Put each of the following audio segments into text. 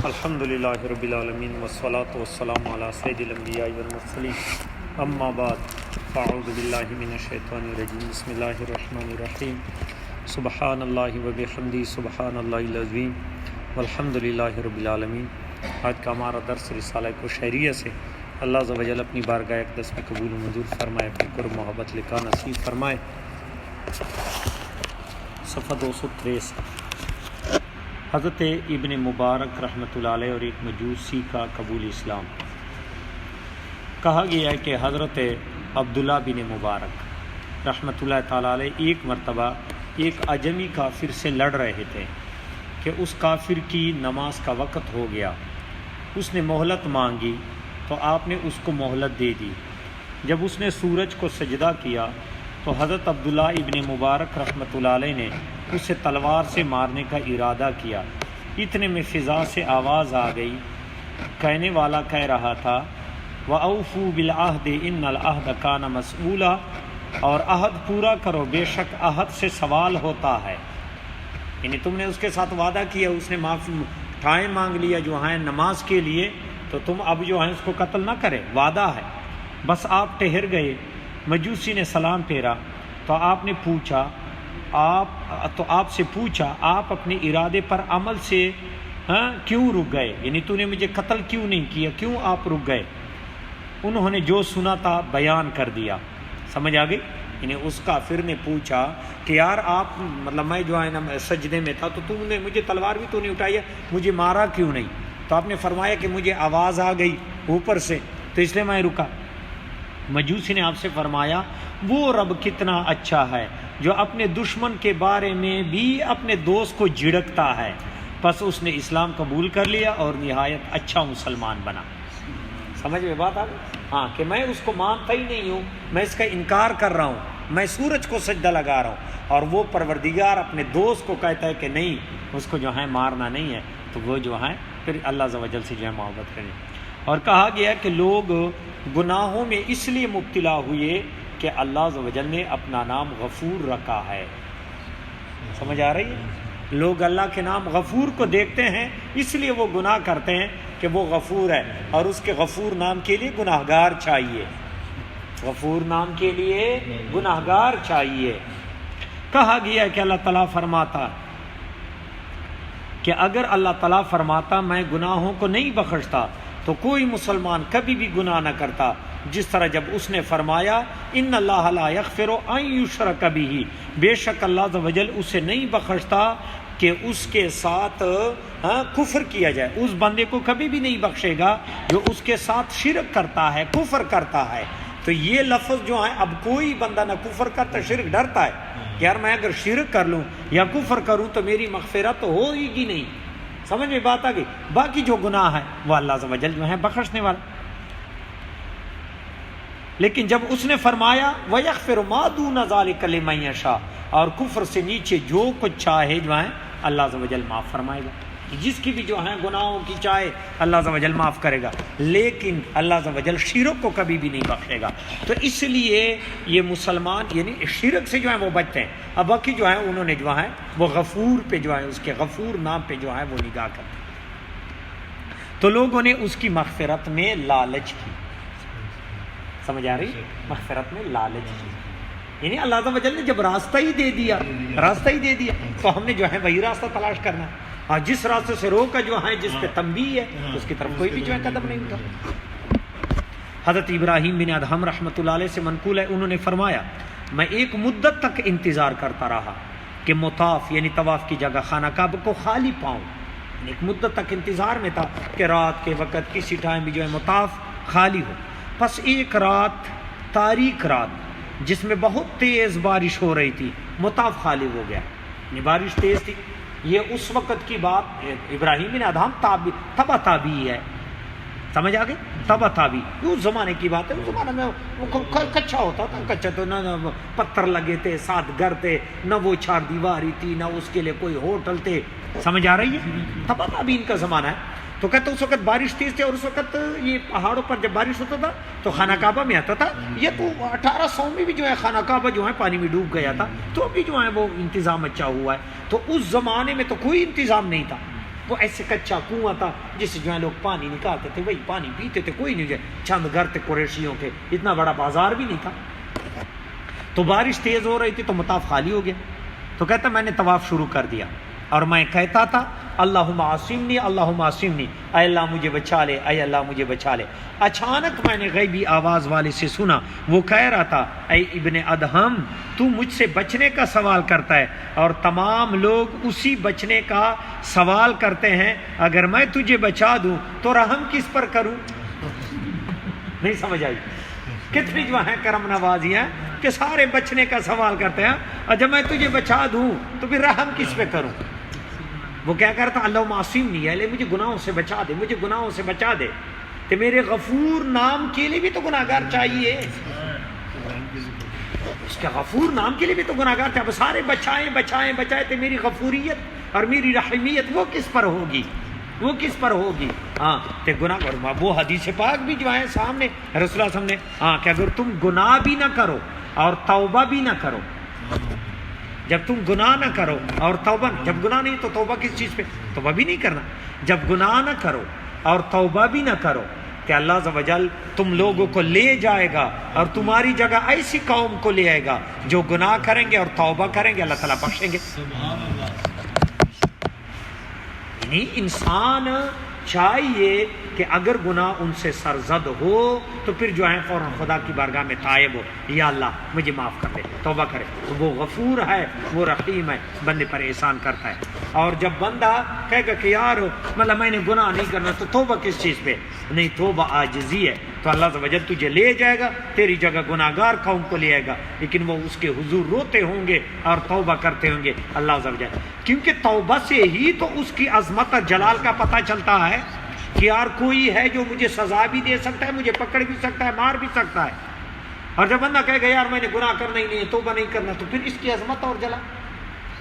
الحمدللہ رب العالمین والصلاة والسلام علی سید الانبیاء والمرسلین اما بعد فاعوذ باللہ من الشیطان الرجیم بسم اللہ الرحمن الرحیم سبحان اللہ وبحمدہ سبحان اللہ العظیم والحمدللہ رب العالمین۔ آج کا ہمارا درس رسالہ کوشیریہ سے اللہ عز و جل اپنی بارگاہ اقدس میں قبول و منظور فرمائے، اپنی قرب محبت لکھا نصیب فرمائے۔ صفحہ 263 حضرت ابن مبارک رحمۃ اللہ علیہ اور ایک مجوسی کا قبول اسلام۔ کہا گیا ہے کہ حضرت عبداللہ بن مبارک رحمۃ اللہ تعالیٰ علیہ ایک مرتبہ ایک عجمی کافر سے لڑ رہے تھے کہ اس کافر کی نماز کا وقت ہو گیا۔ اس نے مہلت مانگی تو آپ نے اس کو مہلت دے دی۔ جب اس نے سورج کو سجدہ کیا تو حضرت عبداللہ ابن مبارک رحمۃ اللہ علیہ نے اسے تلوار سے مارنے کا ارادہ کیا۔ اتنے میں فضا سے آواز آ گئی، کہنے والا کہہ رہا تھا وَأَوْفُوا بِالْعَهْدِ إِنَّ الْعَهْدَ كَانَ مَسْئُولًا، اور عہد پورا کرو، بے شک عہد سے سوال ہوتا ہے۔ یعنی تم نے اس کے ساتھ وعدہ کیا، اس نے معافی ٹھائیں مانگ لیا جو ہیں نماز کے لیے، تو تم اب جو ہیں اس کو قتل نہ کرے، وعدہ ہے۔ بس آپ ٹھہر گئے۔ مجوسی نے سلام پھیرا تو آپ نے پوچھا آپ سے پوچھا آپ اپنے ارادے پر عمل سے کیوں رک گئے، یعنی تو نے مجھے قتل کیوں نہیں کیا، کیوں آپ رک گئے؟ انہوں نے جو سنا تھا بیان کر دیا۔ سمجھ آ گئی؟ یعنی اس کافر نے پوچھا کہ یار آپ مطلب میں جو ہے نا سجدے میں تھا تو تم نے مجھے تلوار بھی تو نہیں اٹھائی ہے، مجھے مارا کیوں نہیں؟ تو آپ نے فرمایا کہ مجھے آواز آ گئی اوپر سے تو اس لیے میں رکا۔ مجوسی نے آپ سے فرمایا وہ رب کتنا اچھا ہے جو اپنے دشمن کے بارے میں بھی اپنے دوست کو جھڑکتا ہے۔ پس اس نے اسلام قبول کر لیا اور نہایت اچھا مسلمان بنا۔ سمجھ میں بات آ گئی؟ ہاں، کہ میں اس کو مانتا ہی نہیں ہوں، میں اس کا انکار کر رہا ہوں، میں سورج کو سجدہ لگا رہا ہوں، اور وہ پروردگار اپنے دوست کو کہتا ہے کہ نہیں اس کو جو ہے مارنا نہیں ہے، تو وہ جو ہے پھر اللہ عز و جل سے جو ہے محبت کریں۔ اور کہا گیا کہ لوگ گناہوں میں اس لیے مبتلا ہوئے کہ اللہ عز و جل نے اپنا نام غفور رکھا ہے۔ سمجھ آ رہی ہے؟ لوگ اللہ کے نام غفور کو دیکھتے ہیں اس لیے وہ گناہ کرتے ہیں کہ وہ غفور ہے، اور اس کے غفور نام کے لیے گناہگار چاہیے، غفور نام کے لیے گناہگار چاہیے۔ کہا گیا کہ اللہ تعالیٰ فرماتا کہ اگر اللہ تعالیٰ فرماتا میں گناہوں کو نہیں بخشتا تو کوئی مسلمان کبھی بھی گناہ نہ کرتا، جس طرح جب اس نے فرمایا ان اللہ لا یغفر ان یشرک بہ، بے شک اللہ عز و جل اسے نہیں بخشتا کہ اس کے ساتھ کفر کیا جائے، اس بندے کو کبھی بھی نہیں بخشے گا جو اس کے ساتھ شرک کرتا ہے، کفر کرتا ہے۔ تو یہ لفظ جو ہے اب کوئی بندہ نہ کفر کرتا، شرک ڈرتا ہے کہ یار میں اگر شرک کر لوں یا کفر کروں تو میری مغفرت تو ہوگی نہیں۔ سمجھ میں بات آ گئی؟ باقی جو گناہ ہے وہ اللہ عز و جل جو ہے بخشنے والا۔ لیکن جب اس نے فرمایا وَيَغْفِرُ مَا دُونَ ذَلِكَ لِمَن يَشَاءُ، اور کفر سے نیچے جو کچھ چاہے جو ہے اللہ عز و جل معاف فرمائے گا، جس کی بھی جو ہے گناہوں کی چاہے اللہ عز و جل معاف کرے گا، لیکن اللہ عز و جل شرک کو کبھی بھی نہیں بخشے گا۔ تو اس لیے یہ مسلمان یعنی شرک سے جو ہے وہ بچتے ہیں، اب باقی جو ہے انہوں نے جو ہے وہ غفور پہ جو ہے اس کے غفور نام پہ جو ہے وہ نگاہ کرتے ہیں۔ تو لوگوں نے اس کی مغفرت میں لالچ کی۔ سمجھ آ رہی؟ مغفرت میں لالچ کی، یعنی اللہ عز و جل نے جب راستہ ہی دے دیا تو ہم نے جو ہے وہی راستہ تلاش کرنا ہے، اور جس راستے سے روکا جو ہے جس پہ تنبیہ ہے اس کی طرف کوئی بھی جو ہے قدم نہیں اٹھا۔ حضرت ابراہیم بن ادہم رحمۃ اللہ علیہ سے منقول ہے، انہوں نے فرمایا میں ایک مدت تک انتظار کرتا رہا کہ مطاف یعنی طواف کی جگہ خانہ کعبہ کو خالی پاؤں، ایک مدت تک انتظار میں تھا کہ رات کے وقت کسی ٹائم بھی جو ہے مطاف خالی ہو۔ پس ایک رات، تاریک رات جس میں بہت تیز بارش ہو رہی تھی، مطاف خالی ہو گیا، یعنی بارش تیز تھی۔ یہ اس وقت کی بات، ابراہیم بن ادہم تبا تابعی ہے، سمجھ آ گئی؟ تبا تابعی اس زمانے کی بات ہے۔ اس زمانے میں وہ کچا ہوتا تھا، کچا تو نہ پتھر لگے تھے، 7 گھر تھے، نہ وہ 4 دیواری تھی، نہ اس کے لیے کوئی ہوٹل تھے۔ سمجھ آ رہی ہے؟ تبا تابعین کا زمانہ ہے۔ تو کہتے اس وقت بارش تیز تھی، اور اس وقت یہ پہاڑوں پر جب بارش ہوتا تھا تو خانہ کعبہ میں آتا تھا۔ یہ تو 1800 میں بھی جو ہے خانہ کعبہ جو ہے پانی میں ڈوب گیا تھا، تو ابھی جو ہے وہ انتظام اچھا ہوا ہے۔ تو اس زمانے میں تو کوئی انتظام نہیں تھا، وہ ایسے کچا کنواں تھا جس سے جو ہے لوگ پانی نکالتے تھے، وہی پانی پیتے تھے، کوئی نہیں، چند گھر تھے قریشیوں کے، اتنا بڑا بازار بھی نہیں تھا۔ تو بارش تیز ہو رہی تھی تو مطاف خالی ہو گیا، تو کہتا میں نے طواف شروع کر دیا اور میں کہتا تھا اللہم عاصمنی اللہم عاصمنی، اے اللہ مجھے بچا لے، اے اللہ مجھے بچا لے۔ اچانک میں نے غیبی آواز والے سے سنا، وہ کہہ رہا تھا اے ابن ادہم تو مجھ سے بچنے کا سوال کرتا ہے اور تمام لوگ اسی بچنے کا سوال کرتے ہیں، اگر میں تجھے بچا دوں تو رحم کس پر کروں؟ نہیں سمجھ آئی؟ کتنی جو ہیں کرم نوازی ہیں کہ سارے بچنے کا سوال کرتے ہیں، اور جب میں تجھے بچا دوں تو پھر رحم کس پہ کروں؟ وہ کیا کرتا اللہم عاصمنی، اے مجھے گناہوں سے بچا دے، مجھے گناہوں سے بچا دے۔ تو میرے غفور نام کے لیے بھی تو گناہگار چاہیے، اس کے غفور نام کے لیے بھی تو گناہگار چاہیے۔ سارے بچائیں بچائیں بچائیں تو میری غفوریت اور میری رحمیت وہ کس پر ہوگی؟ وہ کس پر ہوگی؟ ہاں تو گناہ، اور وہ حدیث پاک بھی جو ہے سامنے رسول اللہ صلی اللہ علیہ وسلم نے، ہاں کہ اگر تم گناہ بھی نہ کرو اور توبہ بھی نہ کرو، جب تم گناہ نہ کرو اور توبہ، جب گناہ نہیں تو توبہ کس چیز پہ؟ توبہ بھی نہیں کرنا۔ جب گناہ نہ کرو اور توبہ بھی نہ کرو کہ اللہ عز و جل تم لوگوں کو لے جائے گا اور تمہاری جگہ ایسی قوم کو لے آئے گا جو گناہ کریں گے اور توبہ کریں گے، اللہ تعالیٰ بخشیں گے۔ یعنی انسان چاہیے کہ اگر گناہ ان سے سرزد ہو تو پھر جو ہے فوراً خدا کی بارگاہ میں تائب ہو، یا اللہ مجھے معاف کر دے، توبہ کرے، تو وہ غفور ہے، وہ رحیم ہے، بندے پر احسان کرتا ہے۔ اور جب بندہ کہے گا کہ یار مطلب میں نے گناہ نہیں کرنا، تو توبہ کس چیز پہ؟ نہیں، توبہ عاجزی ہے، تو اللہ عز و جل تجھے لے جائے گا، تیری جگہ گناہگار قوم کو لے آئے گا، لیکن وہ اس کے حضور روتے ہوں گے اور توبہ کرتے ہوں گے اللہ عز و جل، کیونکہ توبہ سے ہی تو اس کی عظمت اور جلال کا پتہ چلتا ہے کہ یار کوئی ہے جو مجھے سزا بھی دے سکتا ہے، مجھے پکڑ بھی سکتا ہے، مار بھی سکتا ہے۔ اور جب بندہ کہے گا یار میں نے گناہ کرنا ہی نہیں ہے، توبہ نہیں کرنا، تو پھر اس کی عظمت اور جلال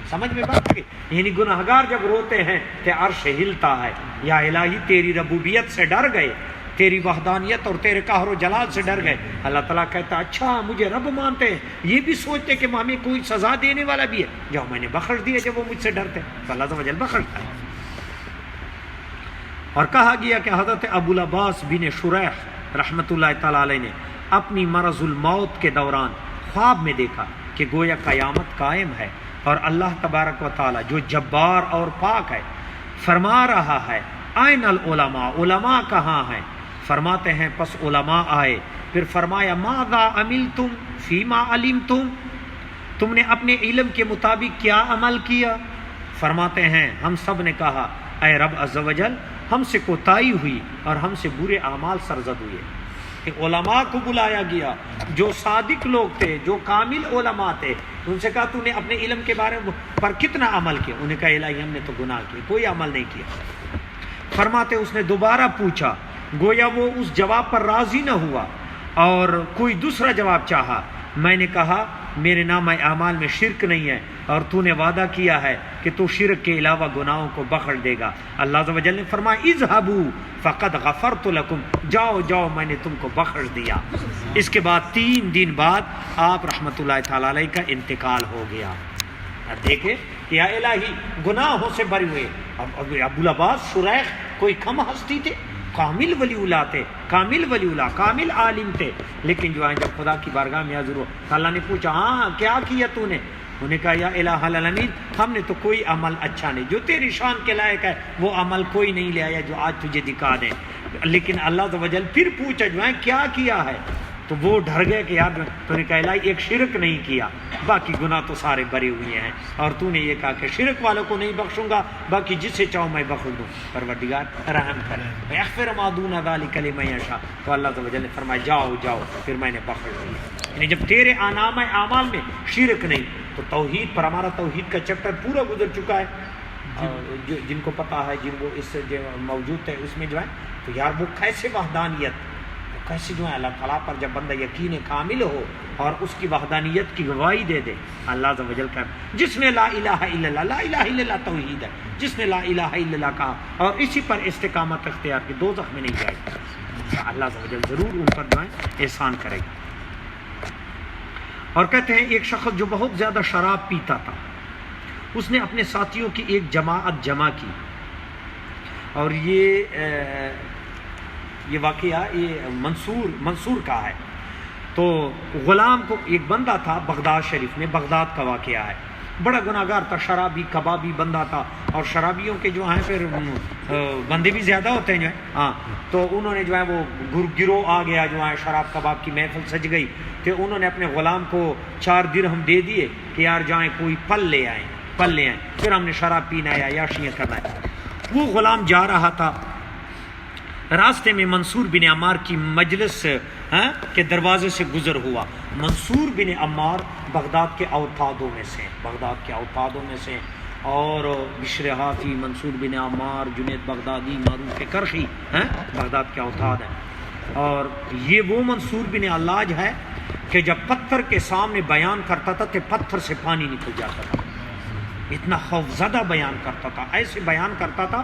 سمجھ میں بات ہے۔ یعنی گناہگار جب روتے ہیں کہ عرش ہلتا ہے، یا الہی تیری ربوبیت سے ڈر گئے، تیری وحدانیت اور تیرے قہر و جلال سے ڈر گئے، اللہ تعالیٰ کہتا اچھا مجھے رب مانتے ہیں، یہ بھی سوچتے کہ ہمیں کوئی سزا دینے والا بھی ہے، جو میں نے بخش دیا جب وہ مجھ سے ڈرتے، تو اللہ عز و جل بخشتا ہے۔ اور کہا گیا کہ حضرت ابو العباس بن شریح رحمۃ اللہ تعالیٰ علیہ نے اپنی مرض الموت کے دوران خواب میں دیکھا کہ گویا قیامت قائم ہے اور اللہ تبارک و تعالیٰ جو جبار اور پاک ہے فرما رہا ہے آئین العلماء، علماء کہاں ہیں؟ فرماتے ہیں پس علماء آئے، پھر فرمایا ماذا عملتم فیما علمتم، تم نے اپنے علم کے مطابق کیا عمل کیا؟ فرماتے ہیں ہم سب نے کہا اے رب عز و جل ہم سے کوتاہی ہوئی اور ہم سے برے اعمال سرزد ہوئے۔ کہ علماء کو بلایا گیا جو صادق لوگ تھے، جو کامل علماء تھے، ان سے کہا تو نے اپنے علم کے بارے پر کتنا عمل کیا؟ انہیں کہا الہی ہم نے تو گناہ کیے، کوئی عمل نہیں کیا۔ فرماتے اس نے دوبارہ پوچھا، گویا وہ اس جواب پر راضی نہ ہوا اور کوئی دوسرا جواب چاہا۔ میں نے کہا میرے نام اعمال میں شرک نہیں ہے اور تو نے وعدہ کیا ہے کہ تو شرک کے علاوہ گناہوں کو بخش دے گا۔ اللہ عز و جل نے فرمایا اذهبوا فقد غفرت لكم، جاؤ جاؤ میں نے تم کو بخش دیا۔ اس کے بعد 3 دن بعد آپ رحمۃ اللہ تعالی علیہ کا انتقال ہو گیا۔ اب دیکھیں کہ یا الہی گناہوں سے بری ہوئے۔ اب ابو العباس شریح کوئی کم ہستی تھے، کامل ولی اللہ تھے، کامل ولی اللہ، کامل عالم تھے، لیکن جو ہے جب خدا کی بارگاہ میں حاضر ہو تو اللہ نے پوچھا ہاں کیا کیا تو نے؟ انہوں نے کہا یا الہ العالمین ہم نے تو کوئی عمل اچھا نہیں، جو تیری شان کے لائق ہے وہ عمل کوئی نہیں لے آیا جو آج تجھے دکھا دیں۔ لیکن اللہ عز و جل پھر پوچھا جو ہے کیا کیا ہے؟ تو وہ ڈر گئے کہ یار تو نے کہا الہی ایک شرک نہیں کیا، باقی گناہ تو سارے بھرے ہوئے ہیں، اور تو نے یہ کہا کہ شرک والوں کو نہیں بخشوں گا، باقی جسے چاہوں میں بخش دوں۔ پروردگار رحم کرے، اغفر ما دون ذلک لمن یشاء، تو اللہ عز و جل نے فرمایا جاؤ جاؤ، پھر میں نے بخش دیا۔ یعنی جب تیرے نام اعمال میں شرک نہیں، تو توحید پر ہمارا توحید کا چیپٹر پورا گزر چکا ہے، جن کو پتہ ہے، جن کو اس سے جو موجود ہے اس میں جو ہے، تو یار وہ کیسے وحدانیت، کیسے جو ہے اللہ تعالیٰ پر جب بندہ یقین کامل ہو اور اس کی وحدانیت کی گواہی دے دے۔ اللہ عز و جل کا جس نے لا الہ الا اللہ، لا الہ الا اللہ توحید ہے، جس نے لا الہ الا اللہ کہا اور اسی پر استقامت اختیار کی دوزخ میں نہیں جائے گا، اللہ عز و جل ضرور ان پر جو ہے احسان کرے گا۔ اور کہتے ہیں ایک شخص جو بہت زیادہ شراب پیتا تھا، اس نے اپنے ساتھیوں کی ایک جماعت جمع کی اور یہ واقعہ یہ منصور کا ہے. تو غلام کو ایک بندہ تھا بغداد شریف میں، بغداد کا واقعہ ہے، بڑا گناہگار تھا، شرابی کبابی بندہ تھا، اور شرابیوں کے جو ہیں پھر بندے بھی زیادہ ہوتے ہیں جو ہیں. ہاں تو انہوں نے جو ہے وہ گروہ آ گیا جو ہے، شراب کباب کی محفل سج گئی، تو انہوں نے اپنے غلام کو 4 درہم دے دیے کہ یار جائیں کوئی پل لے آئیں، پھر ہم نے شراب پینا ہے یا یاشیاں کرنا ہے. وہ غلام جا رہا تھا، راستے میں منصور بن عمار کی مجلس کے دروازے سے گزر ہوا. منصور بن عمار بغداد کے اوتادوں میں سے، اور بشر حافی، منصور بن عمار، جنید بغدادی، معروف کے کرشی بغداد کے اوتاد ہیں. اور یہ وہ منصور بن علاج ہے کہ جب پتھر کے سامنے بیان کرتا تھا تو پتھر سے پانی نکل جاتا تھا، اتنا خوف زدہ بیان کرتا تھا، ایسے بیان کرتا تھا.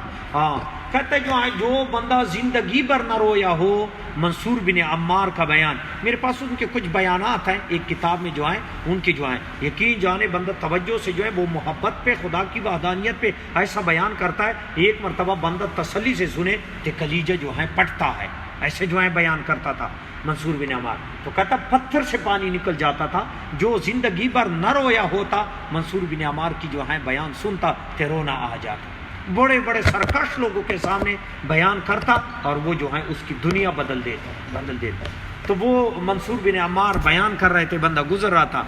کہتے جو بندہ زندگی بھر نہ رویا ہو منصور بن عمار کا بیان. میرے پاس ان کے کچھ بیانات ہیں ایک کتاب میں جو ہیں، ان کے جو ہیں یقین جانے بندہ توجہ سے جو ہے وہ محبت پہ، خدا کی وحدانیت پہ ایسا بیان کرتا ہے، ایک مرتبہ بندہ تسلی سے سنے کہ کلیجہ جو ہے پٹتا ہے، ایسے جو ہے بیان کرتا تھا منصور بن عمار. تو کہتا پتھر سے پانی نکل جاتا تھا، جو زندگی بھر نہ رویا ہوتا منصور بن عمار کی جو ہے بیان سنتا تو رونا آ جاتا. بڑے بڑے سرکش لوگوں کے سامنے بیان کرتا اور وہ جو ہے اس کی دنیا بدل دیتا. تو وہ منصور بن عمار بیان کر رہے تھے، بندہ گزر رہا تھا،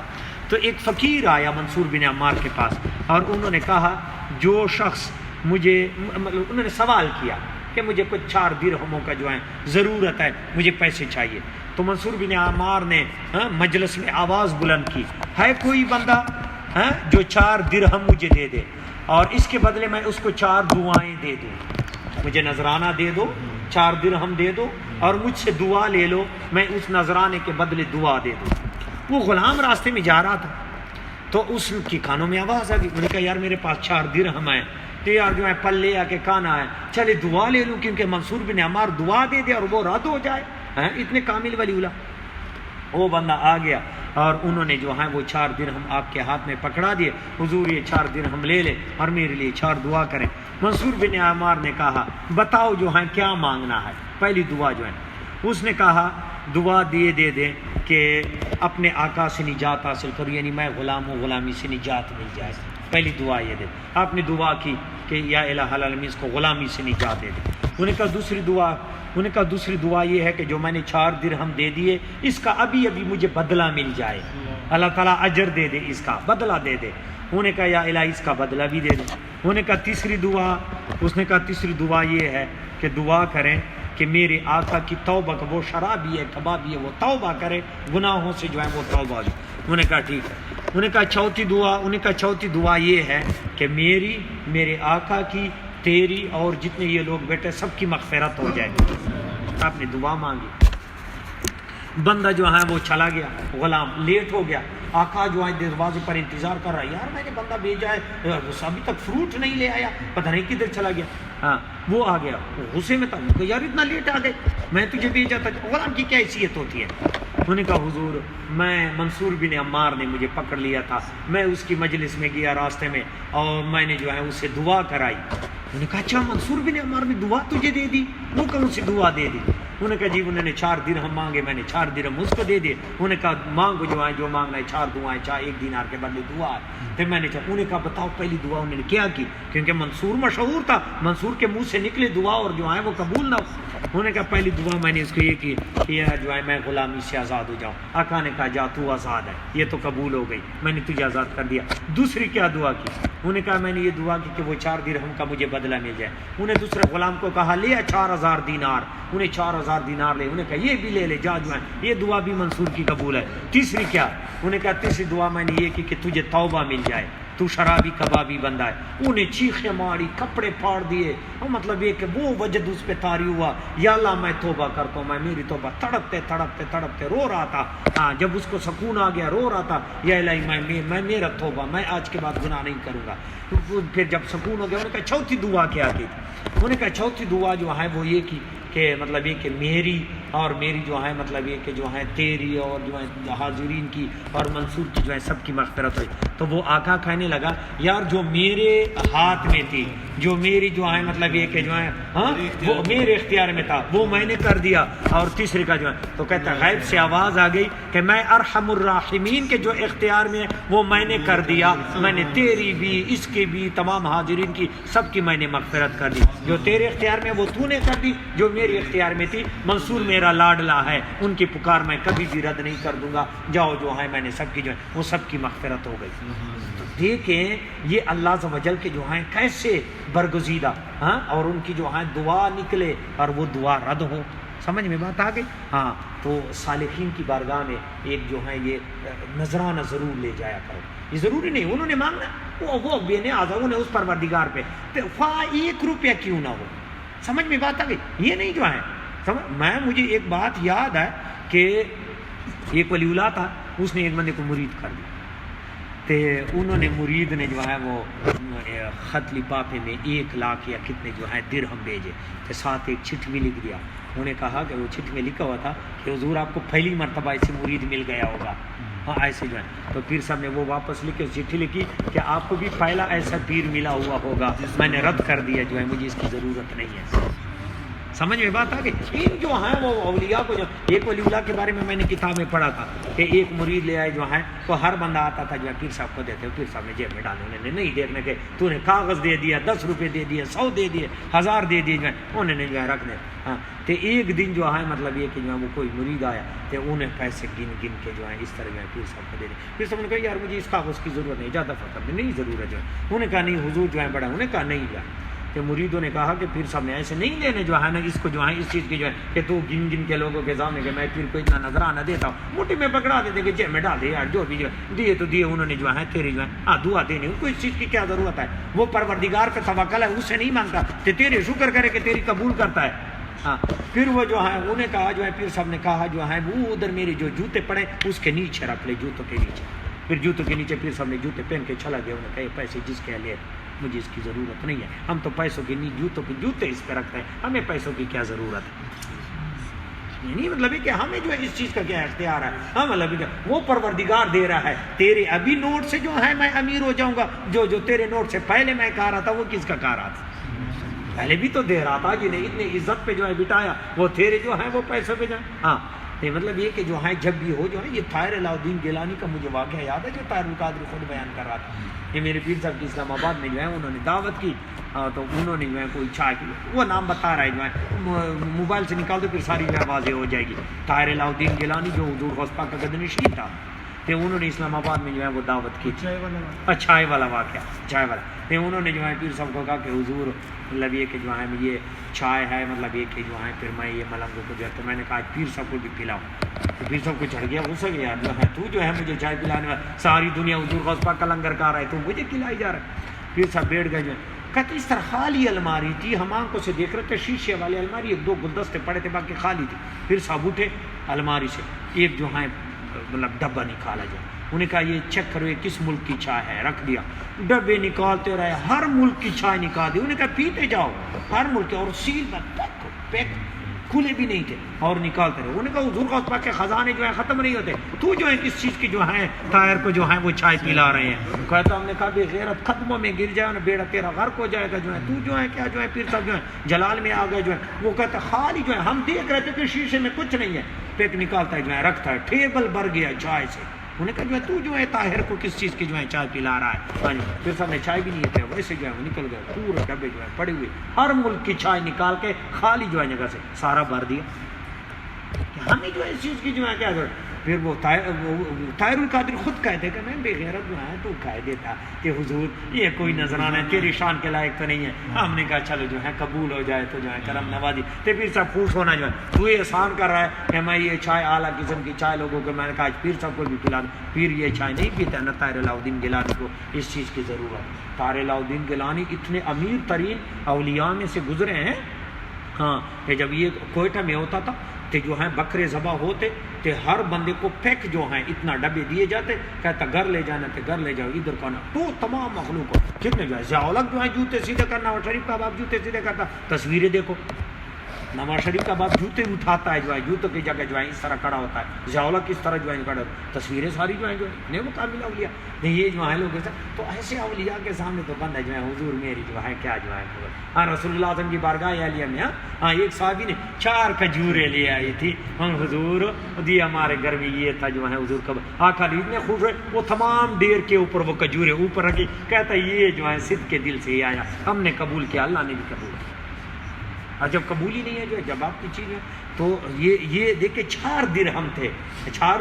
تو ایک فقیر آیا منصور بن عمار کے پاس، اور انہوں نے کہا جو شخص مجھے، انہوں نے سوال کیا کہ مجھے کچھ 4 درہموں کا جو ہے ضرورت ہے، مجھے پیسے چاہیے. تو منصور بن عمار نے مجلس میں آواز بلند کی، ہے کوئی بندہ جو 4 درہم مجھے دے دے اور اس کے بدلے میں اس کو 4 دعائیں دے دوں، مجھے نذرانہ دے دو، 4 درہم دے دو اور مجھ سے دعا لے لو، میں اس نذرانے کے بدلے دعا دے دوں. وہ غلام راستے میں جا رہا تھا تو اس کی کانوں میں آواز آ گئی. میں نے کہا یار میرے پاس 4 درہم ہیں، تو یار جو ہے پل لے آ کے کانا ہے، چلے دعا لے لوں کیونکہ منصور بن عمار دعا دے دے اور وہ رد ہو جائے. اتنے کامل ولی اللہ. وہ بندہ آ گیا اور انہوں نے جو ہے وہ 4 درہم آپ کے ہاتھ میں پکڑا دیے، حضور یہ 4 درہم لے لے اور میرے لیے 4 دعا کریں. منصور بن عمار نے کہا بتاؤ جو ہے کیا مانگنا ہے. پہلی دعا جو ہے اس نے کہا دعا دے دیں کہ اپنے آقا سے نجات حاصل کروں، یعنی میں غلام ہوں، غلامی سے نجات مل جائے. پہلی دعا یہ دے. آپ نے دعا کی کہ یا الہ العالمین اس کو غلامی سے نجات دے دے. انہوں نے کہا دوسری دعا یہ ہے کہ جو میں نے 4 درہم دے دیے اس کا ابھی مجھے بدلہ مل جائے، اللہ تعالیٰ اجر دے دے، اس کا بدلہ دے دے. انہوں نے کہا یا الہ اس کا بدلہ بھی دے دے. انہوں نے کہا تیسری دعا یہ ہے کہ دعا کریں کہ میرے آقا کی توبہ کا، وہ شرابی ہے کبابی ہے، وہ توبہ کرے، گناہوں سے جو ہے وہ توبہ ہو. انہوں نے کہا ٹھیک ہے. انہوں نے کہا چوتھی دعا یہ ہے کہ میرے آقا کی، تیری اور جتنے یہ لوگ بیٹھے سب کی مغفرت ہو جائے. آپ نے دعا مانگی. بندہ جو ہے وہ چلا گیا، غلام لیٹ ہو گیا. آقا جو ہے دروازے پر انتظار کر رہا ہے، یار میں نے بندہ بھیجا ہے ابھی تک فروٹ نہیں لے آیا، پتہ نہیں کدھر چلا گیا. وہ آ گیا، غصے میں تھا، یار اتنا لیٹ آ گئے، میں تجھے بھیجا تھا. غلام کی کیا حیثیت ہوتی ہے؟ انہوں نے کہا حضور میں منصور بن عمار نے مجھے پکڑ لیا تھا، میں اس کی مجلس میں گیا راستے میں اور میں نے جو ہے اسے دعا کرائی. انہوں نے کہا اچھا منصور بن عمار نے دعا تجھے دے دی؟ وہ کون سی دعا دے دی؟ انہوں نے کہا جی انہوں نے 4 درہم مانگے، میں نے 4 درہم اس کو دے دیے. انہوں نے کہا مانگو جو مانگنا ہے، 4 دعائیں، چاہے 1 دینار کے بدلے دعا ہے. پھر میں نے انہوں نے کہا بتاؤ پہلی دعا انہوں نے کیا کی، کیونکہ منصور مشہور تھا، منصور کے منہ سے نکلے دعا اور جو ہے وہ قبول نہ ہو. انہوں نے کہا پہلی دعا میں نے اس کو یہ کی کہ جو ہے میں غلامی سے آزاد ہو جاؤں. آقا نے کہا جا تو آزاد ہے، یہ تو قبول ہو گئی، میں نے تجھے آزاد کر دیا. دوسری کیا دعا کی؟ انہوں نے کہا میں نے یہ دعا کی کہ وہ 4 درہم کا مجھے بدلہ مل جائے. انہوں نے دوسرے غلام کو کہا لے 4000 دینار. انہیں 4000 دینار لے. انہوں نے کہا یہ بھی لے جا جو ہے، یہ دعا بھی منصور کی قبول ہے. تیسری کیا؟ انہوں نے کہا تیسری دعا میں نے یہ کی کہ تجھے توبہ مل جائے، تو شرابی کبابی بندہ ہے. انہیں چیخیں ماری، کپڑے پھاڑ دیے، مطلب یہ کہ وہ وجد اس پہ طاری ہوا، یا اللہ میں توبہ کرتا ہوں، میں میری توبہ. تڑپتے رو رہا تھا. جب اس کو سکون آ گیا رو رہا تھا، یا الہی میں میرا توبہ، میں آج کے بعد گناہ نہیں کروں گا. پھر جب سکون ہو گیا انہوں نے کہا چوتھی دعا کیا کی؟ انہوں نے کہا چوتھی دعا جو ہے وہ یہ کی کہ مطلب یہ کہ اور میری جو ہے مطلب یہ کہ جو ہے تیری اور جو ہے حاضرین کی اور منصور کی جو ہے سب کی مغفرت ہوئی. تو وہ آقا کہنے لگا یار جو میرے ہاتھ میں تھی, جو میری جو ہے مطلب یہ کہ جو ہے ہاں وہ میرے اختیار میں تھا وہ میں نے کر دیا. اور تیسرے کا جو ہے تو کہتا ہے غیب سے آواز آ گئی کہ میں ارحم الراحمین کے جو اختیار میں وہ میں نے کر دیا, میں نے تیری بھی اس کی بھی تمام حاضرین کی سب کی میں نے مغفرت کر دی. جو تیرے اختیار میں وہ تو نے کر دی, جو میرے اختیار میں تھی منصور میرا لاڈلا ہے, ان کی پکار میں کبھی بھی رد نہیں کر دوں گا. جاؤ جو ہے میں نے سب کی جو ہے وہ سب کی مغفرت ہو گئی. تو دیکھیں یہ اللہ عز و جل کے جو ہیں کیسے برگزیدہ ہاں اور ان کی جو ہے دعا نکلے اور وہ دعا رد ہو. سمجھ میں بات آ گئی. ہاں تو صالحین کی بارگاہ میں ایک جو ہے یہ نذرانہ ضرور لے جایا کرو. یہ ضروری نہیں انہوں نے مانگنا, وہ بے نیاز انہیں اس پروردگار پہ ایک روپیہ کیوں نہ ہو. سمجھ میں بات آ گئی. یہ نہیں جو ہے مجھے ایک بات یاد ہے کہ ایک ولی اللہ تھا, اس نے ایک بندے کو مرید کر دیا. تو انہوں نے مرید نے جو ہے وہ خط لفافے میں 1 لاکھ یا کتنے جو ہے درہم بھیجے, تو ساتھ ایک چٹھی بھی لکھ دیا. انہوں نے کہا کہ وہ چٹھی میں لکھا ہوا تھا کہ حضور آپ کو پہلی مرتبہ ایسے مرید مل گیا ہوگا. ہاں ایسے جو ہے تو پیر صاحب نے وہ واپس لکھ کے چٹھی لکھی کہ آپ کو بھی پہلا ایسا پیر ملا ہوا ہوگا, میں نے رد کر دیا جو ہے, مجھے اس کی ضرورت نہیں ہے. سمجھ میں بات آ گئی. ان جو ہیں وہ اولیاء کو جو ایک ولی اللہ کے بارے میں نے کتاب میں پڑھا تھا کہ ایک مرید لے آئے جو ہے تو ہر بندہ آتا تھا جو ہے پیر صاحب کو دیتے, پیر صاحب نے جیب میں ڈالے. انہوں نے نہیں دیکھنے کے تو نے کاغذ دے دیا, 10 روپے دے دیے, 100 دے دیے, 1000 دے دیے جو ہے, انہوں نے جو ہے رکھ دے. ہاں تو ایک دن جو ہے مطلب یہ کہ جو ہے وہ کوئی مرید آیا تو انہیں پیسے گن گن کے جو ہے اس طرح جو ہے پیر صاحب کو دے دیں. پیر صاحب نے کہا یار مجھے اس کاغذ کی ضرورت نہیں, زیادہ فقط نہیں ضرورت جو ہے. انہوں نے کہا نہیں حضور جو ہے بڑا. انہوں نے کہا نہیں جا. کہ مریدوں نے کہا کہ پیر صاحب نے ایسے نہیں لینے جو ہے نا اس کو جو ہے اس چیز کی جو ہے کہ تو گن گن کے لوگوں کے سامنے کہ میں پیر کو اتنا نظرانہ دیتا ہوں, مٹھی میں پکڑا دیتے کہ جیب میں ڈال دے یار, جو بھی جو دیے تو دیے. انہوں نے جو ہے تیری جو ہے دعا دینی, ان کو اس چیز کی کیا ضرورت ہے. وہ پروردگار پہ توکل ہے, اس سے نہیں مانگتا کہ تیرے شکر کرے کہ تیری قبول کرتا ہے. ہاں پھر وہ جو ہے انہیں کہا جو ہے پیر صاحب نے کہا جو ہے وہ ادھر میرے جو جوتے پڑے اس کے نیچے رکھ لے, جوتوں کے نیچے. پھر جوتوں کے نیچے پیر صاحب نے جوتے پہن کے چلا گیا. انہوں نے کہا پیسے جس کے لے, مجھے اس کی ضرورت نہیں ہے, ہم تو پیسوں کے نہیں جوتوں کے جوتے اس پہ رکھتے ہیں, ہمیں پیسوں کی کیا ضرورت ہے. نہیں مطلب ہے کہ ہمیں جو ہے اس چیز کا کیا اختیار ہے. ہاں مطلب وہ پروردگار دے رہا ہے. تیرے ابھی نوٹ سے جو ہے میں امیر ہو جاؤں گا, جو تیرے نوٹ سے پہلے میں کہا رہا تھا وہ کس کا کہا رہا تھا, پہلے بھی تو دے رہا تھا. جنہیں اتنے عزت پہ جو ہے بٹایا وہ تیرے جو ہے وہ پیسوں پہ جائیں. ہاں مطلب یہ کہ جو ہے جب بھی ہو جو ہے یہ طاہر علاء الدین گیلانی کا مجھے واقعہ یاد ہے جو طاہر القادری خود بیان کر رہا تھا. یہ میرے پیر صاحب کی اسلام آباد میں جو ہے انہوں نے دعوت کی, تو انہوں نے جو ہے کوئی چائے کی, وہ نام بتا رہا ہے جو ہے موبائل سے نکال دو پھر ساری جو ہے واضح ہو جائے گی. طاہر علاء الدین گیلانی جو حضور غوث پاک کا گدنشین تھا, تو انہوں نے اسلام آباد میں جو ہے وہ دعوت کی. چائے والا واقعہ, چائے والا. تو انہوں نے جو ہے پیر صاحب کو کہا کہ حضور مطلب یہ کہ جو ہے یہ چائے ہے مطلب یہ کہ جو ہے پھر میں یہ ملنگوں کو جو ہے, تو میں نے کہا پیر صاحب کو بھی پلاؤ. تو پیر صاحب کو چڑھ گیا غصہ کہ یار جو ہے تو جو ہے مجھے چائے پلانے والا, ساری دنیا حضور غوث پاک کا لنگر کھا رہا ہے تو مجھے کھلائی جا رہا ہے. پیر صاحب بیٹھ گئے جو ہے, کہتے اس طرح خالی الماری تھی, ہم آنکھوں سے دیکھ رہے تھے شیشے والی الماری, 1-2 گلدستے پڑے تھے باقی خالی تھی. پھر صاحب اٹھے الماری سے ایک جو ہے مطلب ڈبہ نکالا جائے. انہیں کہا یہ چیک کرو یہ کس ملک کی چائے ہے, رکھ دیا. ڈبے نکالتے رہے, ہر ملک کی چائے نکال دی. انہیں کہا پیتے جاؤ ہر ملک کے, اور سیل پیک کھلے بھی نہیں تھے اور نکالتے رہے. انہوں نے کہا حضور غوث پاک کے خزانے جو ہے ختم نہیں ہوتے, تو جو ہے کس چیز کی جو ہے طاہر کو جو ہے وہ چائے پلا رہے ہیں. کہتا ہم نے کہا بے غیرت قدموں میں گر جائے نا بیڑا تیرا غرق ہو جائے گا جو ہے, تو جو ہے کیا جو ہے پیر صاحب جو ہے جلال میں آ گئے جو ہے. وہ کہتا خالی جو ہے ہم دیکھ رہے تھے کہ شیشے میں کچھ نہیں ہے, پیک نکالتا ہے جو ہے رکھتا ہے, ٹیبل بھر گیا چائے سے. انہوں نے کہا جو ہے تو جو ہے طاہر کو کس چیز کی جو ہے چائے پلا رہا ہے. پھر صاحب نے چائے بھی نہیں ہے, ویسے جو ہے وہ نکل گئے پورے ڈبے جو ہے پڑے ہوئے, ہر ملک کی چائے نکال کے خالی جو ہے جگہ سے سارا بھر دیا. ہمیں جو ہے اس چیز کی جو ہے کیا ضرورت. پھر وہ طاہر القادری خود کہتے کہ میں بے غیرت جو ہے تو کہہ دیتا کہ حضور یہ کوئی نذرانہ ہے تیری شان کے لائق تو نہیں ہے. ہم نے کہا چلو جو ہے قبول ہو جائے تو جو ہے کرم نوازی. تو پھر صاحب خوش ہونا جو ہے تو یہ احسان کر رہا ہے کہ میں یہ چائے اعلیٰ قسم کی چائے لوگوں کو, میں نے کہا پیر صاحب کو بھی پلا دوں. پھر یہ چائے نہیں پیتا نہ طاہر علاء الدین گیلانی کو اس چیز کی ضرورت. طاہر علاء الدین گیلانی اتنے امیر ترین اولیاء میں سے گزرے ہیں. ہاں کہ جب یہ کوئٹہ میں ہوتا تھا تو جو ہیں بکرے ذبح ہوتے تو ہر بندے کو پیک جو ہیں اتنا ڈبے دیے جاتے. کہتا گھر لے جانا تو گھر لے جاؤ, ادھر کو نا. تو تمام مخلوق کو کتنے جو ہے ضیاء الحق جو ہے جوتے سیدھے کرنا, اور شریف کا باپ جوتے سیدھے کرتا. تصویریں دیکھو نواز شریف کا باپ جوتے اٹھاتا ہے جو ہے جوتوں کی جگہ جو ہے اس طرح کھڑا ہوتا ہے، ضیاء اللہ کس طرح جو ہے کھڑا، تصویریں ساری جو ہے اتنے مقابل اولیاء نہیں، یہ جو ہے لوگ تو ایسے اولیاء کے سامنے تو بندہ جو ہے حضور میری جو ہے کیا جو ہے ہاں رسول اللہ صلی اللہ علیہ وسلم کی بارگاہ عالیہ میں ہاں ایک صحابی نے 4 کھجوریں لے آئی تھی، ہم حضور دی ہمارے گھر میں یہ تھا جو ہے حضور کا آقا علی اتنے خوش ہوئے، وہ تمام ڈیر کے اوپر وہ کھجوریں اوپر رکھی، کہتا یہ جو ہے صدق کے دل سے ہی آیا، ہم نے قبول کیا، اللہ نے بھی قبول کیا۔ اور جب قبول ہی نہیں ہے جو ہے جب آپ کی چیز ہے تو یہ دیکھیں 4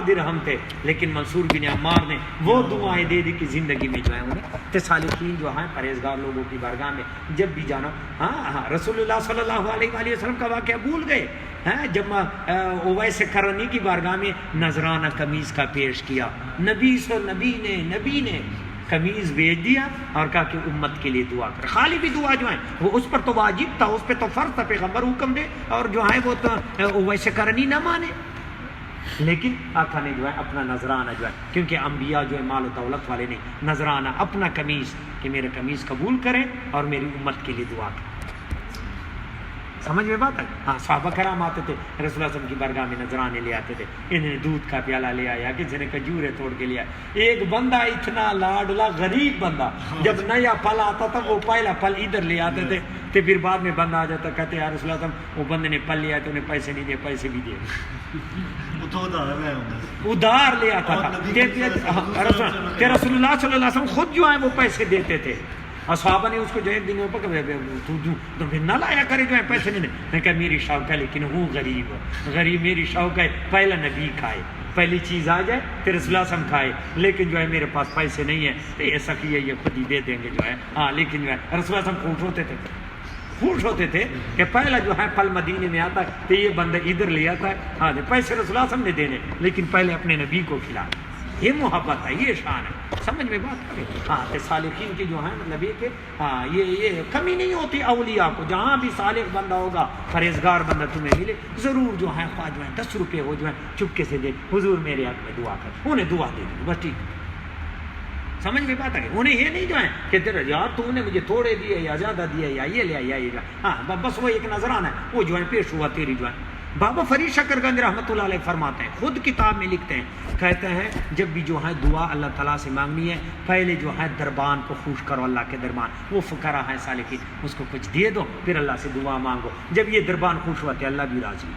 درہم تھے لیکن منصور بن عمار نے وہ دعائیں دے دی کہ زندگی میں جو ہے انہیں صالحین جو ہیں پرہیزگار لوگوں کی بارگاہ میں جب بھی جانا ہاں رسول اللہ صلی اللہ علیہ وآلہ وسلم کا واقعہ بھول گئے ہیں، جب اویس کرنی کی بارگاہ میں نذرانہ قمیص کا پیش کیا، نبی نے قمیض بھیج دیا اور کہا کہ امت کے لیے دعا کر، خالی بھی دعا جو ہے وہ اس پر تو واجب تھا، اس پہ تو فرض تھا، پیغمبر حکم دے اور جو ہے وہ تو ویسے کرنی نہ مانے، لیکن آقا نے جو ہے اپنا نذرانہ جو ہے، کیونکہ انبیاء جو ہے مال و دولت والے نہیں، نذرانہ اپنا قمیض کہ میرے قمیض قبول کریں اور میری امت کے لیے دعا کریں۔ سمجھ میں بات ہے؟ ہاں صحابہ کرام آتے تھے رسول اللہ صلی اللہ علیہ وسلم کی بارگاہ میں نذرانے لے آتے تھے، انہیں دودھ کا پیالہ لے آیا، کسی نے کھجوریں توڑ کے لیا، ایک بندہ اتنا لاڈلا غریب بندہ جب نیا پھل آتا تھا وہ پہلا پھل ادھر لے آتے تھے، تو پھر بعد میں بندہ آ جاتا کہتے ہیں رسول اللہ صلی اللہ علیہ وسلم وہ بندے نے پھل لیا تو انہیں پیسے نہیں دیے، پیسے بھی دیے، ادھار لے آتا تھا کہ رسول اللہ صلی اللہ علیہ وسلم خود جو ہے وہ پیسے دیتے تھے، اور صحابہ نے اس کو جو ایک دن تو پھر نہ لایا کرے جو ہے پیسے نہیں، میں کہا میری شوق ہے لیکن ہوں غریب میری شوق ہے پہلا نبی کھائے، پہلی چیز آ جائے پھر رسول اللہ صلی اللہ علیہ وسلم کھائے، لیکن جو ہے میرے پاس پیسے نہیں ہیں تو ایسا کیا یہ خود ہی دے دیں گے جو ہے ہاں، لیکن جو ہے رسول اللہ صلی اللہ علیہ وسلم خوش ہوتے تھے کہ پہلا جو ہے پھل مدینے میں آتا ہے تو یہ بندہ ادھر لے آتا ہے، ہاں پیسے رسول اللہ صلی اللہ علیہ وسلم نے دینے لیکن پہلے اپنے نبی کو کھلا، یہ محبت ہے، یہ شان ہے، سمجھ میں بات کریں ہاں، کہ صالحین کی جو ہے مطلب یہ کہ ہاں یہ کمی نہیں ہوتی اولیاء کو، جہاں بھی صالح بندہ ہوگا پرہیزگار بندہ تمہیں ملے ضرور جو ہے خواہ جو ہے 10 روپے ہو جو ہے چپکے سے دے حضور میرے حق میں دعا کر، انہیں دعا دے دیں بس ٹھیک، سمجھ میں بات ہے، انہیں یہ نہیں جو ہے کہ تیرا یار تو نے مجھے تھوڑے دیے یا زیادہ دیے یا یہ لیا یا یہ ہاں، بس وہ ایک نذرانہ ہے وہ جو ہے پیش ہوا تیری جو ہے۔ بابا فرید شکر گنج رحمۃ اللہ علیہ فرماتے ہیں، خود کتاب میں لکھتے ہیں، کہتے ہیں جب بھی جو ہے دعا اللہ تعالیٰ سے مانگنی ہے پہلے جو ہے دربان کو خوش کرو، اللہ کے دربان وہ فقراء ہیں صالحین اس کو کچھ دے دو پھر اللہ سے دعا مانگو، جب یہ دربان خوش ہوا تو اللہ بھی راضی،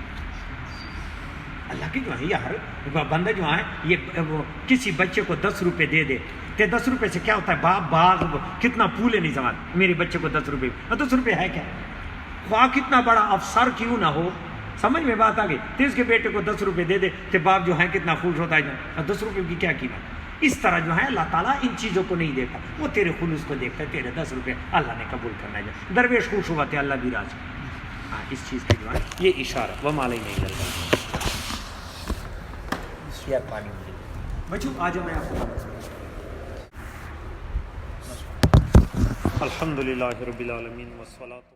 اللہ کی جو ہے یار بندہ جو ہے یہ کسی بچے کو 10 روپے دے دے کہ 10 روپے سے کیا ہوتا ہے، باغ کتنا پھولے نہیں جمع، میرے بچے کو 10 روپے 10 روپے ہے کیا، خواہ کتنا بڑا افسر کیوں نہ ہو، سمجھ میں بات آ گئی، تو اس کے بیٹے کو 10 روپے دے دے تو باپ جو ہے کتنا خوش ہوتا ہے، 10 روپے کی کیا قیمت، اس طرح جو ہے اللہ تعالیٰ ان چیزوں کو نہیں دیکھتا، وہ تیرے خلوص کو دیکھتا ہے، تیرے 10 روپے اللہ نے قبول کرنا ہے، درویش خوش ہوا تو اللہ بھی راضی، ہاں اس چیز کی جو ہے یہ اشارہ وہ مالا ہی نہیں لگتا یار پانی ملے بچوں آج میں آپ کو الحمدللہ رب العالمین والصلاۃ